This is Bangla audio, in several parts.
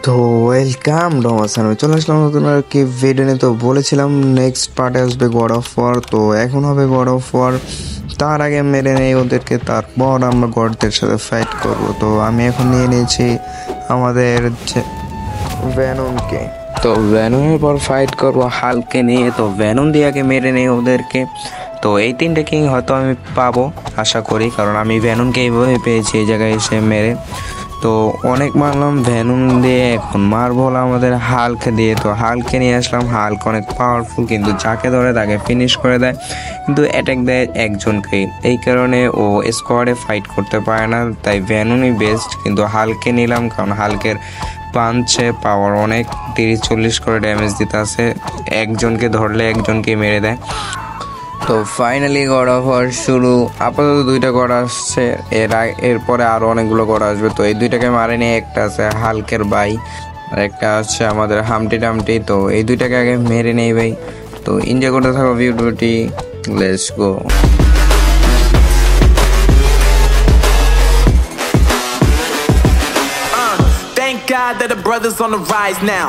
তো ওয়েলকাম ডমাসান, আমি চলে আসলাম নতুন আর কি ভিডিও নিয়ে। তো বলেছিলাম নেক্সট পার্টে আসবে গড অফ ওয়ার, তো এখন হবে গড অফ ওয়ার। তার আগে মেরে নেই ওদেরকে, তারপর আমরা গডদের সাথে ফাইট করব। তো আমি এখন নিয়ে নিয়েছি আমাদের ভেনমকে। তো ভেনমের পর ফাইট করবো হালকে নিয়ে। তো ভেনম দিয়ে আগে মেরে নেই ওদেরকে। তো এই তিনটে কিং হয়তো আমি পাবো আশা করি, কারণ আমি ভেনমকে এইভাবে পেয়েছি এই জায়গায় এসে মেরে। তো অনেক মারলাম ভেনম দিয়ে, এখন মারবো আমাদের হালকে দিয়ে। তো হালকে নিয়ে আসলাম। হালক অনেক পাওয়ারফুল, কিন্তু যাকে ধরে তাকে ফিনিশ করে দেয়, কিন্তু অ্যাটাক দেয় একজনকে। এই কারণে ও স্কোয়াডে ফাইট করতে পারে না, তাই ভেনমই বেস্ট। কিন্তু হালকে নিলাম কারণ হালকের পাঞ্চে পাওয়ার অনেক, 30-40 করে ড্যামেজ দিতে আছে, একজনকে ধরলে একজনকে মেরে দেয়। তো ফাইনালি গড অফ ওয়ার শুরু। আপাতত 2টা গড আসছে, এরপরে আরও অনেকগুলো গড আসবে। তো এই 2টাকে মারেনি, একটা আছে হালকের ভাই আর একটা আছে আমাদের হামটি টামটি। তো এই 2টাকে আগে মেরে নেই ভাই। তো এনজয় করতে থাকো ভিডিওটি, let's go. Thank God that the brothers on the rise now.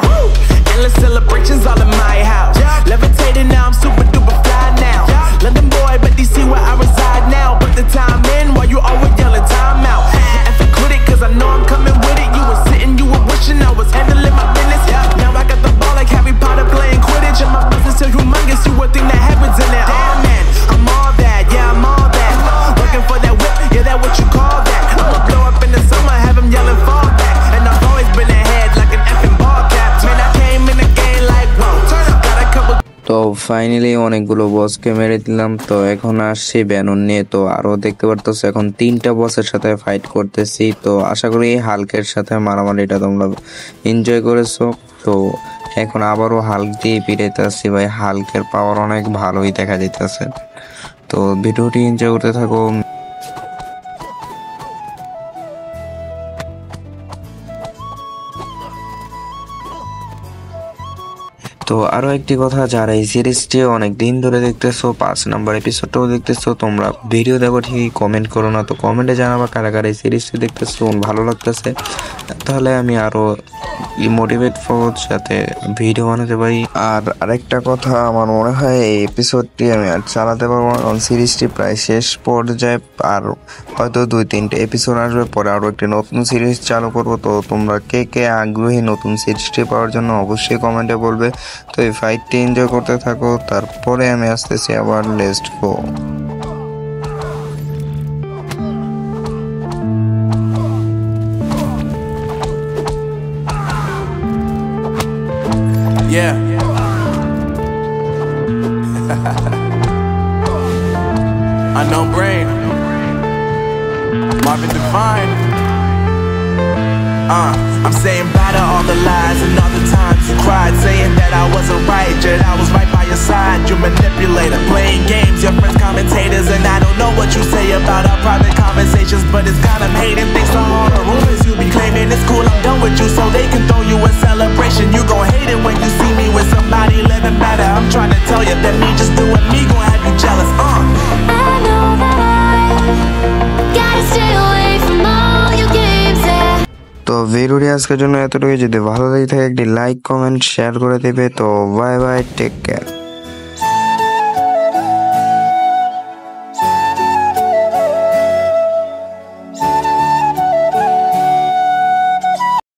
Endless celebrations all in my house. Levitating now, I'm super duper fly now. London boy, but they see where I reside now. Put the time in while you always yelling time out. And for quit it, cause I know I'm coming with it. You were sitting, you were wishing I was handling my business. Now I got the ball like Harry Potter playing Quidditch. And my business so humongous, you would think that happens in there. Damn man, I'm all that, yeah I'm all that. Working for that whip, yeah that what you call that. I'ma blow up in the summer, have them yelling fall back. And I've always been ahead like an effing ball cap. Man I came in the game like whoa, got a couple. তো ফাইনালি অনেকগুলো বসকে মেরে দিলাম। তো এখন আসছি ভেনম নিয়ে। তো আরও দেখতে পারতেছো এখন 3টা বসের সাথে ফাইট করতেছি। তো আশা করি হালকের সাথে মারামারিটা তোমরা এনজয় করেছো। তো এখন আবারও হালক দিয়ে পিটাইতে আসছি ভাই। হালকের পাওয়ার অনেক ভালোই দেখা যাইতেছে। তো ভিডিওটি এনজয় করতে থাকো। তো আরও একটি কথা, যারা এই সিরিজটি অনেক দিন ধরে দেখতেছো, 5 নম্বর এপিসোডটাও দেখতেছো, তোমরা ভিডিও দেখো ঠিকই, কমেন্ট করো না। তো কমেন্টে জানাবা কারা কারা এই সিরিজটি দেখতেছো, ভালো লাগতেছে, তাহলে আমি আরও মোটিভেট ফোর্স সাথে ভিডিও বানাতে পারি। আর আরেকটা কথা, আমার মনে হয় এই এপিসোডটি আমি আর চালাতে পারবো না, কারণ সিরিজটি প্রায় শেষ পর্যায়ে। আর হয়তো 2-3টে এপিসোড আসবে, পরে আরও একটি নতুন সিরিজ চালু করবো। তো তোমরা কে কে আগ্রহী নতুন সিরিজটি পাওয়ার জন্য অবশ্যই কমেন্টে বলবে। তো এই ফাইটটি এনজয় করতে থাকো, তারপরে আমি আসতেছি আবার। Let's go. Yeah. Unknown brain. Marvin Devine. I'm saying bye to all the lies and all the times you cried, saying that I wasn't right, yet I was right by your side. You manipulator, playing games, your friends commentators, and I don't know what you say about our private conversations, but it's got them hating. Thanks to all the rumors you be claiming. It's cool, I'm done with you, so they can throw you a celebration. You gon' hate it when you see me with somebody living better. I'm trying to tell you that me just doing me gon' have you jealous. I know that I gotta stay away from all your games, yeah. তো ভিডিওটি আজকের জন্য এতটুকুই। যদি ভালো লাগে থাকে একটি লাইক, কমেন্ট, শেয়ার করে দেবে। তো বাই বাই, টেক কেয়ার।